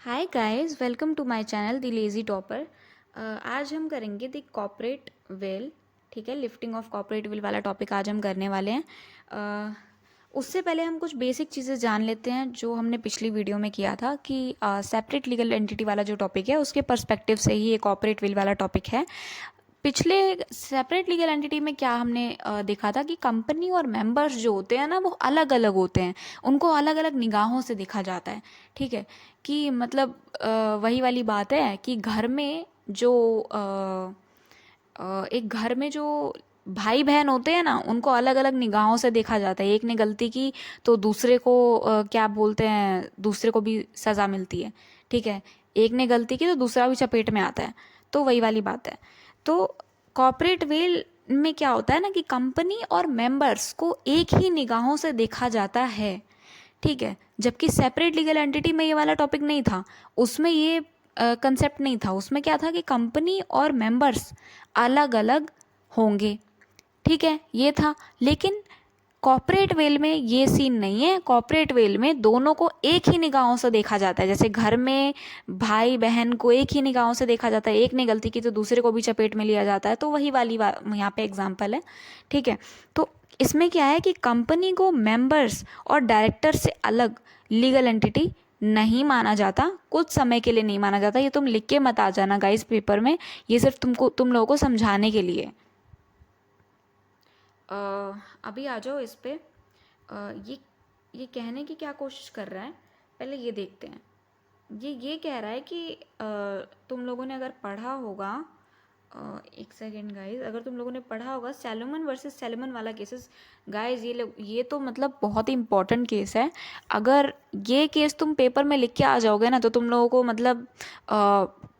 Hi guys, welcome to my channel the lazy topper. आज हम करेंगे द कॉर्पोरेट वेल। ठीक है, लिफ्टिंग ऑफ कॉर्पोरेट वेल वाला टॉपिक आज हम करने वाले हैं। उससे पहले हम कुछ बेसिक चीज़ें जान लेते हैं जो हमने पिछली वीडियो में किया था कि सेपरेट लीगल एंटिटी वाला जो टॉपिक है उसके पर्सपेक्टिव से ही ये कॉर्पोरेट वेल वाला टॉपिक है। पिछले सेपरेट लीगल एंटिटी में क्या हमने देखा था कि कंपनी और मेंबर्स जो होते हैं ना वो अलग अलग होते हैं, उनको अलग अलग निगाहों से देखा जाता है। ठीक है, कि मतलब वही वाली बात है कि घर में जो एक घर में जो भाई बहन होते हैं ना उनको अलग अलग निगाहों से देखा जाता है। एक ने गलती की तो दूसरे को क्या बोलते हैं, दूसरे को भी सज़ा मिलती है। ठीक है, एक ने गलती की तो दूसरा भी चपेट में आता है। तो वही वाली बात है। तो कॉर्पोरेट वेल में क्या होता है ना कि कंपनी और मेंबर्स को एक ही निगाहों से देखा जाता है। ठीक है, जबकि सेपरेट लीगल एंटिटी में ये वाला टॉपिक नहीं था, उसमें ये कंसेप्ट नहीं था। उसमें क्या था कि कंपनी और मेंबर्स अलग अलग होंगे। ठीक है, ये था। लेकिन कॉर्पोरेट वेल में ये सीन नहीं है। कॉर्पोरेट वेल में दोनों को एक ही निगाहों से देखा जाता है। जैसे घर में भाई बहन को एक ही निगाहों से देखा जाता है, एक ने गलती की तो दूसरे को भी चपेट में लिया जाता है। तो वही वाली यहाँ पे एग्जाम्पल है। ठीक है, तो इसमें क्या है कि कंपनी को मेंबर्स और डायरेक्टर से अलग लीगल एंटिटी नहीं माना जाता, कुछ समय के लिए नहीं माना जाता। ये तुम लिख के मत आ जाना गाइस पेपर में, ये सिर्फ तुम लोगों को समझाने के लिए। अभी आ जाओ इस पे। ये कहने की क्या कोशिश कर रहा है, पहले ये देखते हैं। ये कह रहा है कि तुम लोगों ने अगर पढ़ा होगा, एक सेकेंड गाइस, अगर तुम लोगों ने पढ़ा होगा सैलोमन वर्सेस सैलोमन वाला केसेस। गाइस ये तो मतलब बहुत ही इंपॉर्टेंट केस है। अगर ये केस तुम पेपर में लिख के आ जाओगे ना तो तुम लोगों को मतलब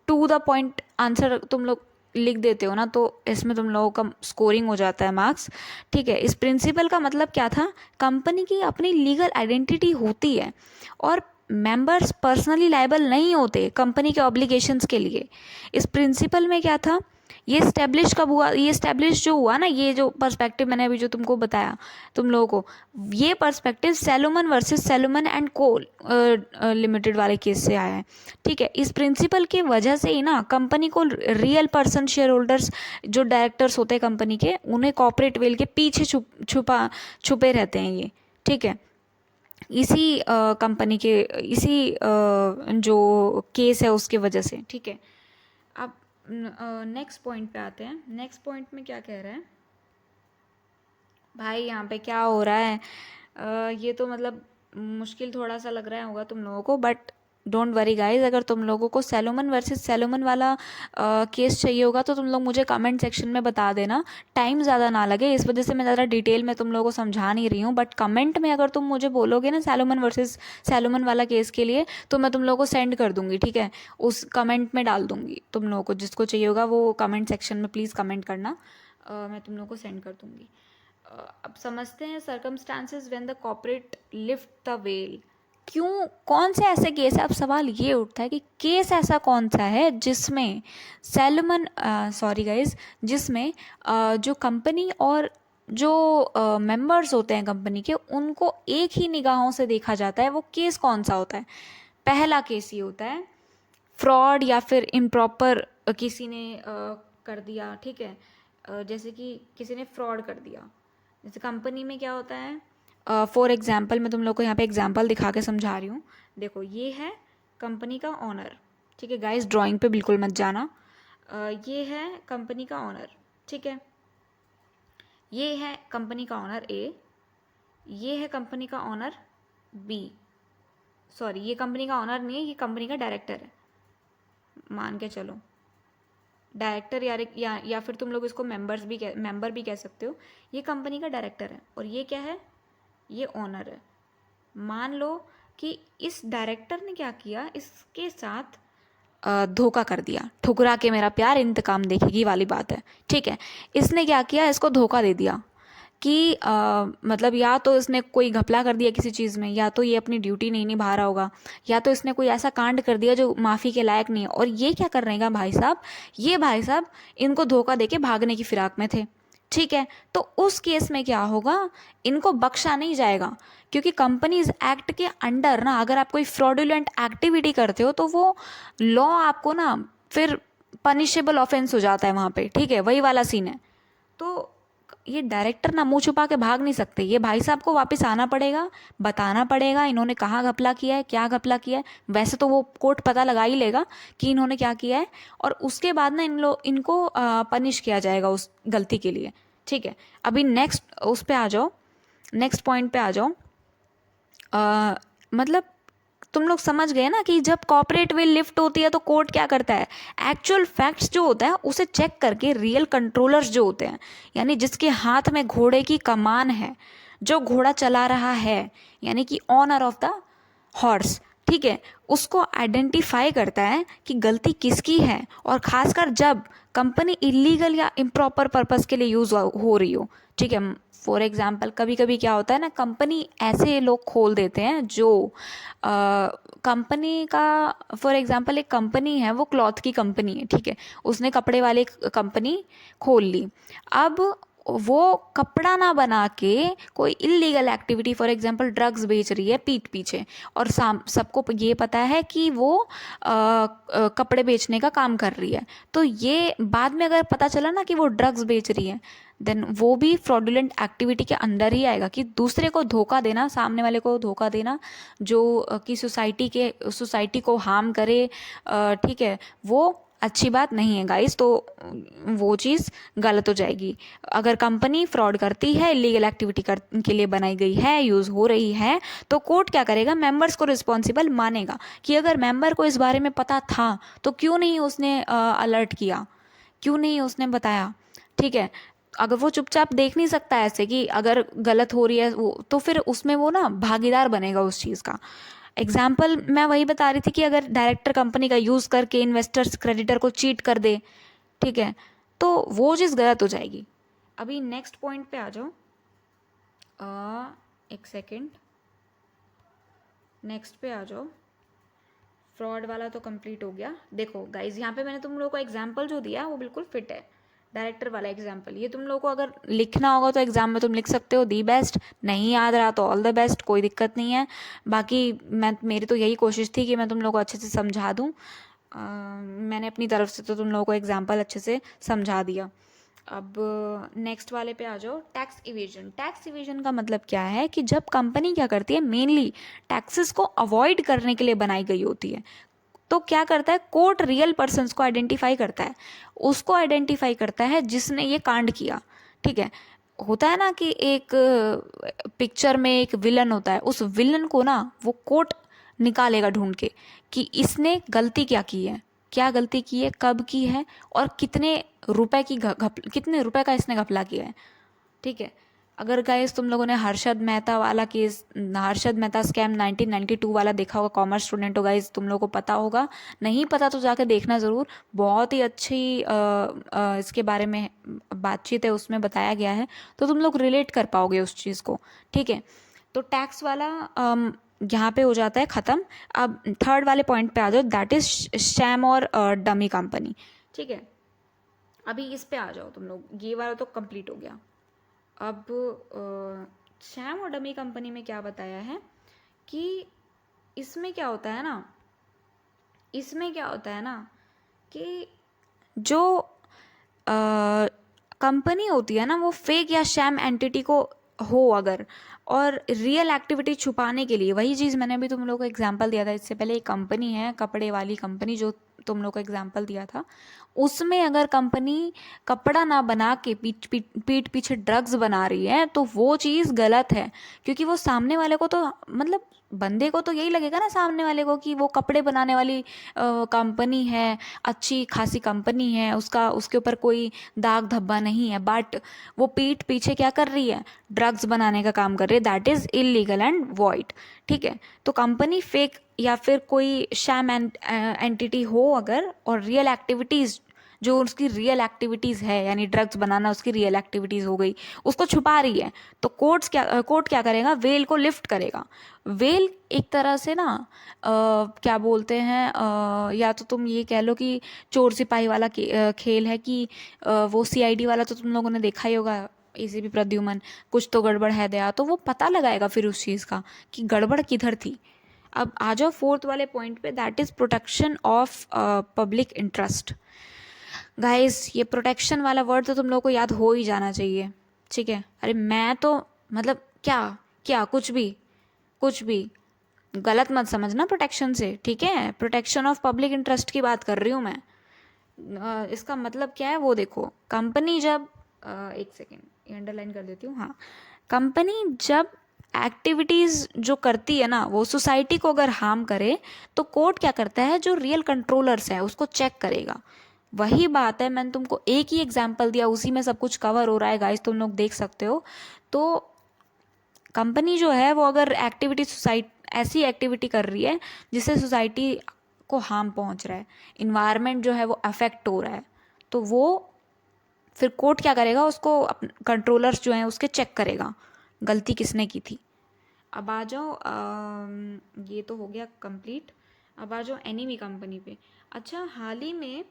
टू द पॉइंट आंसर तुम लोग लिख देते हो ना तो इसमें तुम लोगों का स्कोरिंग हो जाता है मार्क्स। ठीक है, इस प्रिंसिपल का मतलब क्या था, कंपनी की अपनी लीगल आइडेंटिटी होती है और मेंबर्स पर्सनली लायबल नहीं होते कंपनी के ऑब्लिगेशंस के लिए। इस प्रिंसिपल में क्या था, ये स्टैब्लिश कब हुआ, ये स्टैब्लिश जो हुआ ना, ये जो पर्सपेक्टिव मैंने अभी जो तुमको बताया तुम लोगों को, ये perspective Salomon versus Salomon and को लिमिटेड वाले केस से आया है। ठीक है, इस प्रिंसिपल की वजह से ही ना कंपनी को रियल पर्सन शेयर होल्डर्स जो डायरेक्टर्स होते हैं कंपनी के, उन्हें कॉर्पोरेट वेल के पीछे छुपे रहते हैं ये। ठीक है, इसी कंपनी के इसी जो केस है उसके वजह से। ठीक है, अब नेक्स्ट पॉइंट पे आते हैं। नेक्स्ट पॉइंट में क्या कह रहा है भाई, यहाँ पे क्या हो रहा है। ये तो मतलब मुश्किल थोड़ा सा लग रहा होगा तुम लोगों को, बट डोंट वरी गाइज। अगर तुम लोगों को सैलोमन वर्सेस सैलोमन वाला केस चाहिए होगा तो तुम लोग मुझे कमेंट सेक्शन में बता देना, टाइम ज़्यादा ना लगे। इस वजह से मैं ज़्यादा डिटेल में तुम लोगों को समझा नहीं रही हूँ, बट कमेंट में अगर तुम मुझे बोलोगे ना सैलोमन वर्सेस सैलोमन वाला केस के लिए तो मैं तुम लोगों को सेंड कर दूँगी। ठीक है, उस कमेंट में डाल दूँगी। तुम लोगों को जिसको चाहिए होगा वो कमेंट सेक्शन में प्लीज़ कमेंट करना, मैं तुम लोगों को सेंड कर दूँगी। अब समझते हैं circumstances when the corporate lift the well. क्यों, कौन से ऐसे केस है। अब सवाल ये उठता है कि केस ऐसा कौन सा है जिसमें सैलोमन सॉरी गाइज, जिसमें जो कंपनी और जो मेंबर्स होते हैं कंपनी के उनको एक ही निगाहों से देखा जाता है। वो केस कौन सा होता है। पहला केस ये होता है फ्रॉड या फिर इम्प्रॉपर किसी ने कर दिया। ठीक है, जैसे कि किसी ने फ्रॉड कर दिया। जैसे कंपनी में क्या होता है, फॉर एग्जाम्पल मैं तुम लोग को यहाँ पे एग्जाम्पल दिखा के समझा रही हूँ। देखो, ये है कंपनी का ऑनर। ठीक है गाइस, ड्राइंग पे बिल्कुल मत जाना। ये है कंपनी का ऑनर। ठीक है, ये है कंपनी का ऑनर ए, ये है कंपनी का ऑनर बी। सॉरी, ये कंपनी का ऑनर नहीं है, ये कंपनी का डायरेक्टर है, मान के चलो डायरेक्टर या फिर तुम लोग इसको मेंबर भी कह सकते हो। ये कंपनी का डायरेक्टर है और ये क्या है, ये ओनर है। मान लो कि इस डायरेक्टर ने क्या किया, इसके साथ धोखा कर दिया। ठुकरा के मेरा प्यार इंतकाम देखेगी वाली बात है। ठीक है, इसने क्या किया, इसको धोखा दे दिया कि मतलब या तो इसने कोई घपला कर दिया किसी चीज़ में, या तो ये अपनी ड्यूटी नहीं निभा रहा होगा, या तो इसने कोई ऐसा कांड कर दिया जो माफ़ी के लायक नहीं है। और ये क्या कर रहेगा भाई साहब, ये भाई साहब इनको धोखा देके भागने की फिराक में थे। ठीक है, तो उस केस में क्या होगा, इनको बख्शा नहीं जाएगा, क्योंकि कंपनीज एक्ट के अंडर ना अगर आप कोई फ्रॉडुलेंट एक्टिविटी करते हो तो वो लॉ आपको ना फिर पनिशेबल ऑफेंस हो जाता है वहाँ पे, ठीक है, वही वाला सीन है। तो ये डायरेक्टर ना मुंह छुपा के भाग नहीं सकते, ये भाई साहब को वापस आना पड़ेगा, बताना पड़ेगा इन्होंने कहाँ घपला किया है, क्या घपला किया है। वैसे तो वो कोर्ट पता लगा ही लेगा कि इन्होंने क्या किया है, और उसके बाद ना इनको पनिश किया जाएगा उस गलती के लिए, ठीक है। अभी नेक्स्ट उस पे आ जाओ, नेक्स्ट पॉइंट पे आ जाओ। मतलब तुम लोग समझ गए ना कि जब कॉर्पोरेट विल लिफ्ट होती है तो कोर्ट क्या करता है, एक्चुअल फैक्ट्स जो होता है उसे चेक करके रियल कंट्रोलर्स जो होते हैं, यानी जिसके हाथ में घोड़े की कमान है, जो घोड़ा चला रहा है, यानी कि ऑनर ऑफ द हॉर्स, ठीक है, उसको आइडेंटिफाई करता है कि गलती किसकी है, और खासकर जब कंपनी इलीगल या इम्प्रॉपर पर्पस के लिए यूज हो रही हो, ठीक है। फॉर एग्जाम्पल कभी कभी क्या होता है ना, कंपनी ऐसे लोग खोल देते हैं जो कंपनी का, फॉर एग्जाम्पल एक कंपनी है, वो क्लॉथ की कंपनी है, ठीक है, उसने कपड़े वाली कंपनी खोल ली। अब वो कपड़ा ना बना के कोई illegal activity, for example drugs बेच रही है पीठ पीछे, और सबको ये पता है कि वो कपड़े बेचने का काम कर रही है, तो ये बाद में अगर पता चला ना कि वो ड्रग्स बेच रही है, देन वो भी फ्रॉडुलेंट एक्टिविटी के अंदर ही आएगा, कि दूसरे को धोखा देना, सामने वाले को धोखा देना जो कि सोसाइटी को हार्म करे, ठीक है, वो अच्छी बात नहीं है गाइस, तो वो चीज़ गलत हो जाएगी। अगर कंपनी फ्रॉड करती है, इलीगल एक्टिविटी के लिए बनाई गई है, यूज़ हो रही है, तो कोर्ट क्या करेगा, मेंबर्स को रिस्पॉन्सिबल मानेगा, कि अगर मेंबर को इस बारे में पता था तो क्यों नहीं उसने अलर्ट किया, क्यों नहीं उसने बताया, ठीक है। अगर वो चुपचाप देख नहीं सकता ऐसे कि अगर गलत हो रही है वो, तो फिर उसमें वो ना भागीदार बनेगा उस चीज़ का। एग्जाम्पल मैं वही बता रही थी कि अगर डायरेक्टर कंपनी का यूज़ करके इन्वेस्टर्स क्रेडिटर को चीट कर दे, ठीक है, तो वो चीज़ गलत हो जाएगी। अभी नेक्स्ट पॉइंट पे आ जाओ। एक सेकेंड, नेक्स्ट पे आ जाओ। फ्रॉड वाला तो कंप्लीट हो गया। देखो गाइज, यहाँ पे मैंने तुम लोगों को एग्जाम्पल जो दिया वो बिल्कुल फिट है, डायरेक्टर वाला एग्जाम्पल। ये तुम लोगों को अगर लिखना होगा तो एग्जाम में तुम लिख सकते हो, दी बेस्ट। नहीं याद रहा तो ऑल द बेस्ट, कोई दिक्कत नहीं है। बाकी मेरी तो यही कोशिश थी कि मैं तुम लोगों को अच्छे से समझा दूँ। मैंने अपनी तरफ से तो तुम लोगों को एग्जाम्पल अच्छे से समझा दिया। अब नेक्स्ट वाले पे आ जाओ, टैक्स इवेजन। टैक्स इवेजन का मतलब क्या है कि जब कंपनी क्या करती है, मेनली टैक्सेस को अवॉइड करने के लिए बनाई गई होती है, तो क्या करता है, कोर्ट रियल पर्सन्स को आइडेंटिफाई करता है, उसको आइडेंटिफाई करता है जिसने ये कांड किया, ठीक है। होता है ना कि एक पिक्चर में एक विलन होता है, उस विलन को ना वो कोर्ट निकालेगा ढूंढ के कि इसने गलती क्या की है, क्या गलती की है, कब की है, और कितने रुपए का इसने घपला किया है, ठीक है। अगर गाइस तुम लोगों ने हर्षद मेहता वाला केस, हर्षद मेहता स्कैम 1992 वाला देखा होगा, कॉमर्स स्टूडेंट हो गाइस, तुम लोगों को पता होगा, नहीं पता तो जाकर देखना ज़रूर। बहुत ही अच्छी इसके बारे में बातचीत है, उसमें बताया गया है, तो तुम लोग रिलेट कर पाओगे उस चीज़ को, ठीक है। तो टैक्स वाला यहाँ पे हो जाता है ख़त्म। अब थर्ड वाले पॉइंट पे आ जाओ, दैट इज शैम और डमी कंपनी, ठीक है। अभी इस पे आ जाओ तुम लोग, ये वाला तो कंप्लीट हो गया। अब शैम और डमी कंपनी में क्या बताया है कि इसमें क्या होता है ना, कि जो कंपनी होती है ना, वो फेक या शैम एंटिटी को हो अगर, और रियल एक्टिविटी छुपाने के लिए, वही चीज़ मैंने अभी तुम लोगों को एग्जांपल दिया था इससे पहले, एक कंपनी है कपड़े वाली कंपनी जो तुम लोग को एग्जांपल दिया था, उसमें अगर कंपनी कपड़ा ना बना के पीठ पीछे ड्रग्स बना रही है तो वो चीज़ गलत है, क्योंकि वो सामने वाले को तो, मतलब बंदे को तो यही लगेगा ना सामने वाले को कि वो कपड़े बनाने वाली कंपनी है, अच्छी खासी कंपनी है, उसके ऊपर कोई दाग धब्बा नहीं है, बट वो पीठ पीछे क्या कर रही है, ड्रग्स बनाने का काम कर रही है, that is illegal and void, ठीक है। तो कंपनी फेक या फिर कोई शैम एंटिटी हो अगर, और रियल एक्टिविटीज़ जो उसकी रियल एक्टिविटीज़ है, यानी ड्रग्स बनाना उसकी रियल एक्टिविटीज़ हो गई, उसको छुपा रही है, तो कोर्ट क्या करेगा, वेल को लिफ्ट करेगा। वेल एक तरह से ना क्या बोलते हैं, या तो तुम ये कह लो कि चोर सिपाही वाला खेल है कि वो सीआईडी वाला तो तुम लोगों ने देखा ही होगा, एसीपी प्रद्युमन, कुछ तो गड़बड़ है दया, तो वो पता लगाएगा फिर उस चीज़ का कि गड़बड़ किधर थी। अब आ जाओ फोर्थ वाले पॉइंट पे, that is protection of public interest. Guys ये प्रोटेक्शन वाला वर्ड तो तुम लोगों को याद हो ही जाना चाहिए, ठीक है। अरे मैं तो मतलब क्या क्या कुछ भी गलत मत समझना प्रोटेक्शन से, ठीक है। प्रोटेक्शन ऑफ पब्लिक इंटरेस्ट की बात कर रही हूँ मैं। इसका मतलब क्या है वो देखो, कंपनी जब एक सेकेंड अंडरलाइन कर देती हूँ, हाँ, कंपनी जब एक्टिविटीज़ जो करती है ना वो सोसाइटी को अगर हार्म करे तो कोर्ट क्या करता है, जो रियल कंट्रोलर्स है उसको चेक करेगा। वही बात है, मैंने तुमको एक ही एग्जांपल दिया, उसी में सब कुछ कवर हो रहा है गाइस, तुम लोग देख सकते हो। तो कंपनी जो है वो अगर ऐसी एक्टिविटी कर रही है जिससे सोसाइटी को हार्म पहुंच रहा है, इन्वायरमेंट जो है वो अफेक्ट हो रहा है, तो वो फिर कोर्ट क्या करेगा, उसको कंट्रोलर्स जो हैं उसके चेक करेगा गलती किसने की थी। अब आ जाओ ये तो हो गया कंप्लीट। अब आ जाओ एनिमी कंपनी पे। अच्छा, हाल ही में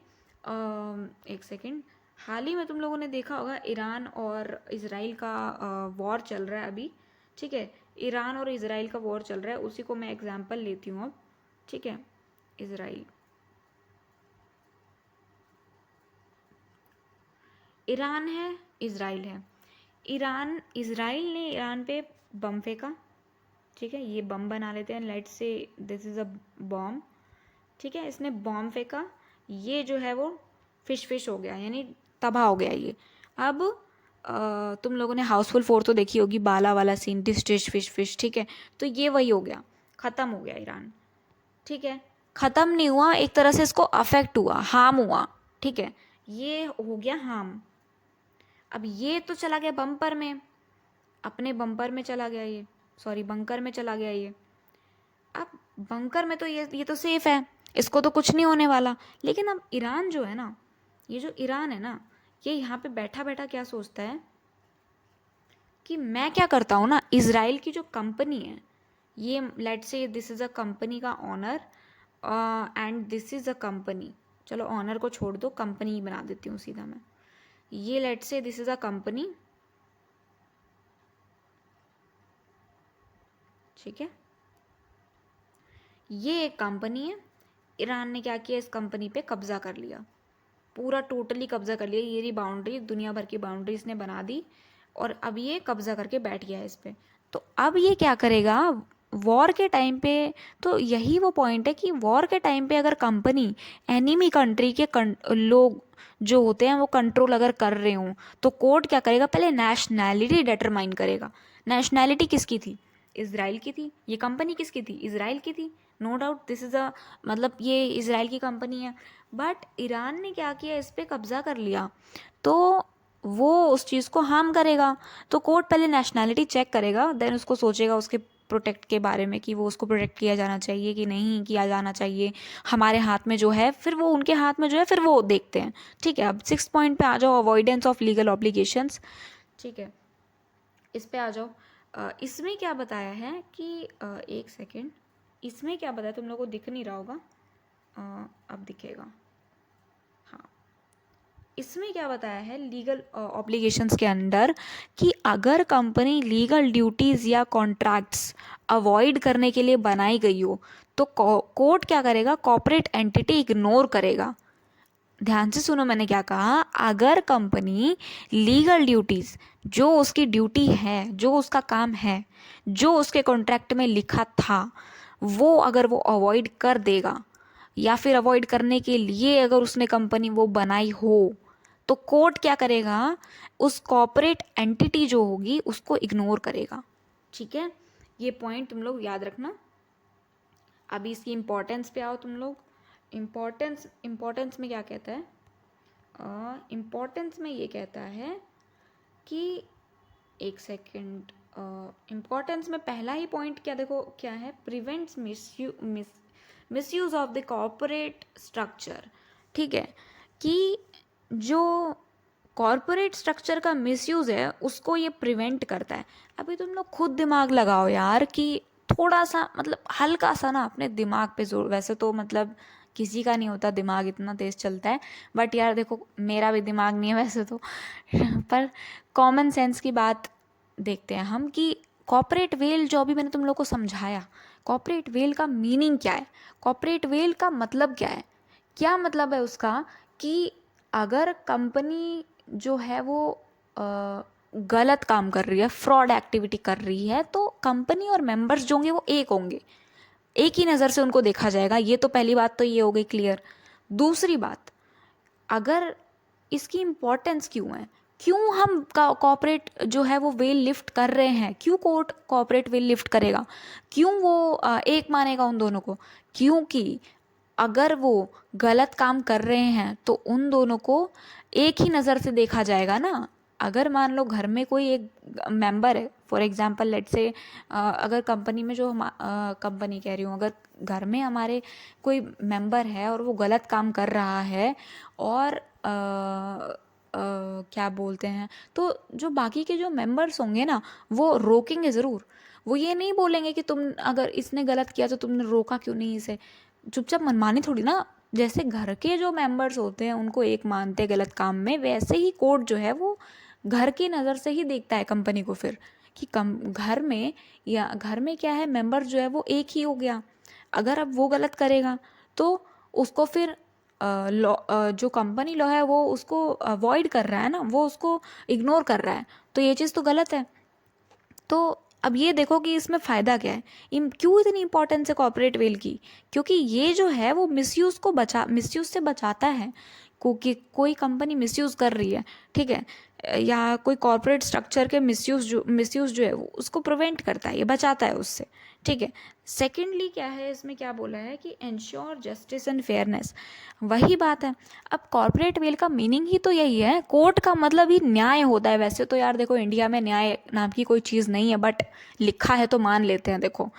एक सेकेंड, हाल ही में तुम लोगों ने देखा होगा ईरान और इजराइल का वॉर चल रहा है अभी, ठीक है। ईरान और इजराइल का वॉर चल रहा है, उसी को मैं एग्जांपल लेती हूँ अब, ठीक है। इजराइल, ईरान है, इजराइल है। इजराइल ने ईरान पे बम फेंका, ठीक है। ये बम बना लेते हैं, let's say this is a bomb, ठीक है। इसने बॉम्ब फेंका, ये जो है वो फिश हो गया, यानी तबाह हो गया ये। अब तुम लोगों ने हाउसफुल 4 तो देखी होगी, बाला वाला सीन, डिश डिश फिश, ठीक है। तो ये वही हो गया, ख़त्म हो गया ईरान, ठीक है। ख़त्म नहीं हुआ, एक तरह से इसको अफेक्ट हुआ, हार्म हुआ, ठीक है। ये हो गया हार्म। अब ये तो चला गया बम्पर में, अपने बम्पर में चला गया ये, सॉरी बंकर में चला गया ये। अब बंकर में तो ये तो सेफ है, इसको तो कुछ नहीं होने वाला। लेकिन अब ईरान जो है ना, ये जो ईरान है ना, ये यहाँ पे बैठा बैठा क्या सोचता है कि मैं क्या करता हूँ ना, इजराइल की जो कंपनी है, ये let's say this is a company का owner and this is a company, चलो ऑनर को छोड़ दो, कंपनी ही बना देती हूँ सीधा मैं। ये let's say this is a company, ठीक है। ये एक कंपनी है, ईरान ने क्या किया, इस कंपनी पे कब्जा कर लिया, पूरा टोटली कब्जा कर लिया। ये रही बाउंड्री, दुनिया भर की बाउंड्री इसने बना दी, और अब ये कब्जा करके बैठ गया है इस पे। तो अब ये क्या करेगा वॉर के टाइम पे, तो यही वो पॉइंट है कि वॉर के टाइम पे अगर कंपनी एनिमी कंट्री के लोग जो होते हैं वो कंट्रोल अगर कर रहे हों, तो कोर्ट क्या करेगा, पहले नेशनैलिटी डिटरमाइन करेगा। नेशनैलिटी किसकी थी, इसराइल की थी। ये कंपनी किसकी थी, इसराइल की थी, no doubt this is a, मतलब ये इसराइल की कंपनी है। बट ईरान ने क्या किया, इस पर कब्ज़ा कर लिया, तो वो उस चीज़ को हार्म करेगा। तो कोर्ट पहले नेशनैलिटी चेक करेगा, देन उसको सोचेगा उसके प्रोटेक्ट के बारे में कि वो उसको प्रोटेक्ट किया जाना चाहिए कि नहीं किया जाना चाहिए, हमारे हाथ में जो है, फिर वो उनके हाथ में जो है, फिर वो देखते हैं, ठीक है। अब 6 पॉइंट पे आ जाओ, अवॉइडेंस ऑफ लीगल ऑब्लिगेशंस, ठीक है। इस पे आ जाओ। इसमें क्या बताया है कि एक सेकेंड, इसमें क्या बताया, तुम लोगों को दिख नहीं रहा होगा, अब दिखेगा, हाँ। इसमें क्या बताया है लीगल ऑब्लिगेशंस के अंदर कि अगर कंपनी लीगल ड्यूटीज़ या कॉन्ट्रैक्ट्स अवॉइड करने के लिए बनाई गई हो, तो कोर्ट क्या करेगा, कॉर्पोरेट एंटिटी इग्नोर करेगा। ध्यान से सुनो मैंने क्या कहा, अगर कंपनी लीगल ड्यूटीज़, जो उसकी ड्यूटी है, जो उसका काम है, जो उसके कॉन्ट्रैक्ट में लिखा था, वो अगर वो अवॉइड कर देगा, या फिर अवॉइड करने के लिए अगर उसने कंपनी वो बनाई हो, तो कोर्ट क्या करेगा, उस कॉर्पोरेट एंटिटी जो होगी उसको इग्नोर करेगा, ठीक है। ये पॉइंट तुम लोग याद रखना। अभी इसकी इम्पोर्टेंस पे आओ तुम लोग। इम्पोर्टेंस में क्या कहता है, इम्पोर्टेंस में ये कहता है कि एक सेकेंड, इम्पोर्टेंस में पहला ही पॉइंट क्या देखो क्या है, prevents misuse of the corporate structure, ठीक है। कि जो कॉरपोरेट स्ट्रक्चर का मिसयूज़ है उसको ये प्रिवेंट करता है। अभी तुम लोग खुद दिमाग लगाओ यार कि थोड़ा सा मतलब हल्का सा ना अपने दिमाग पे जोर, वैसे तो मतलब किसी का नहीं होता दिमाग इतना तेज चलता है, बट यार देखो मेरा भी दिमाग नहीं है वैसे तो पर कॉमन सेंस की बात देखते हैं हम कि कॉर्पोरेट वेल जो अभी मैंने तुम लोग को समझाया, कॉर्पोरेट वेल का मीनिंग क्या है, कॉर्पोरेट वेल का मतलब क्या है, क्या मतलब है उसका कि अगर कंपनी जो है वो गलत काम कर रही है, फ्रॉड एक्टिविटी कर रही है, तो कंपनी और मेंबर्स जो होंगे वो एक होंगे, एक ही नज़र से उनको देखा जाएगा। ये तो पहली बात तो ये हो गई क्लियर। दूसरी बात, अगर इसकी इम्पोर्टेंस क्यों है, क्यों हम कॉर्पोरेट जो है वो वेल लिफ्ट कर रहे हैं, क्यों कोर्ट कॉर्पोरेट वेल लिफ्ट करेगा, क्यों वो एक मानेगा उन दोनों को, क्योंकि अगर वो गलत काम कर रहे हैं तो उन दोनों को एक ही नज़र से देखा जाएगा ना। अगर मान लो घर में कोई एक मेंबर है, फॉर एग्जांपल लेट से, अगर कंपनी में जो हम कंपनी कह रही हूँ, अगर घर में हमारे कोई मेंबर है और वो गलत काम कर रहा है और क्या बोलते हैं, तो जो बाकी के जो मेंबर्स होंगे ना वो रोकेंगे ज़रूर। वो ये नहीं बोलेंगे कि तुम अगर इसने गलत किया तो तुमने रोका क्यों नहीं इसे, चुपचाप मनमानी थोड़ी ना। जैसे घर के जो मेंबर्स होते हैं उनको एक मानते हैं गलत काम में, वैसे ही कोर्ट जो है वो घर की नज़र से ही देखता है कंपनी को फिर कि कम घर में, या घर में क्या है मेंबर जो है वो एक ही हो गया। अगर अब वो गलत करेगा तो उसको फिर लॉ, जो कंपनी लॉ है वो उसको अवॉइड कर रहा है ना, वो उसको इग्नोर कर रहा है, तो ये चीज़ तो गलत है। तो अब ये देखो कि इसमें फ़ायदा क्या है, क्यों इतनी इंपॉर्टेंस है कॉर्पोरेट वेल की, क्योंकि ये जो है वो मिसयूज़ से बचाता है। क्योंकि कोई कंपनी मिसयूज़ कर रही है, ठीक है, या कोई कॉर्पोरेट स्ट्रक्चर के मिसयूज़ जो है वो उसको प्रिवेंट करता है, ये बचाता है उससे, ठीक है। सेकेंडली क्या है इसमें, क्या बोला है कि इंश्योर जस्टिस एंड फेयरनेस, वही बात है। अब कॉर्पोरेट वेल का मीनिंग ही तो यही है, कोर्ट का मतलब ही न्याय होता है। वैसे तो यार देखो इंडिया में न्याय नाम की कोई चीज़ नहीं है, बट लिखा है तो मान लेते हैं, देखो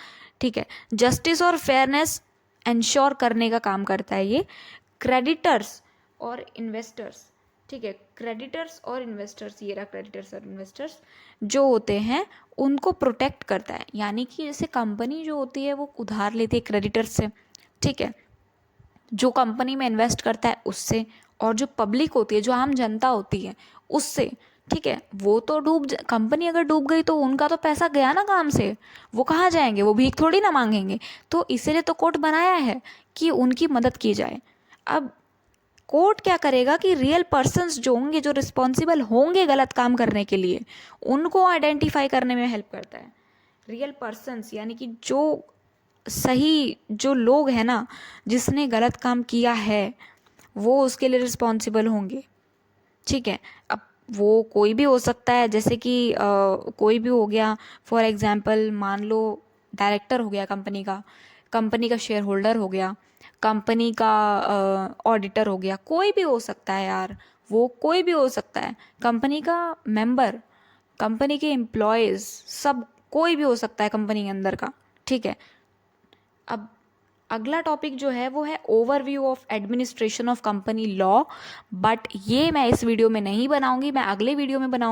ठीक है। जस्टिस और फेयरनेस इंश्योर करने का काम करता है ये। क्रेडिटर्स और इन्वेस्टर्स, ठीक है, क्रेडिटर्स और इन्वेस्टर्स, ये रहा क्रेडिटर्स और इन्वेस्टर्स जो होते हैं उनको प्रोटेक्ट करता है। यानी कि जैसे कंपनी जो होती है वो उधार लेती है क्रेडिटर्स से, ठीक है, जो कंपनी में इन्वेस्ट करता है उससे, और जो पब्लिक होती है, जो आम जनता होती है उससे, ठीक है। वो तो कंपनी अगर डूब गई तो उनका तो पैसा गया ना काम से, वो कहाँ जाएंगे, वो भीख थोड़ी ना मांगेंगे। तो इसीलिए तो कोर्ट बनाया है कि उनकी मदद की जाए। अब कोर्ट क्या करेगा कि रियल पर्सन्स जो होंगे, जो रिस्पॉन्सिबल होंगे गलत काम करने के लिए, उनको आइडेंटिफाई करने में हेल्प करता है। रियल पर्सन्स यानी कि जो सही जो लोग हैं ना, जिसने गलत काम किया है वो उसके लिए रिस्पॉन्सिबल होंगे, ठीक है। अब वो कोई भी हो सकता है, जैसे कि कोई भी हो गया, फॉर एग्जांपल मान लो डायरेक्टर हो गया कंपनी का शेयर होल्डर हो गया, कंपनी का ऑडिटर हो गया, कोई भी हो सकता है यार, वो कोई भी हो सकता है, कंपनी का मेंबर, कंपनी के एम्प्लॉयज़, सब कोई भी हो सकता है कंपनी के अंदर का, ठीक है। अब अगला टॉपिक जो है वो है overview of administration of company law, but ये मैं इस वीडियो में नहीं बनाऊंगी, मैं अगले वीडियो में बनाऊंगी।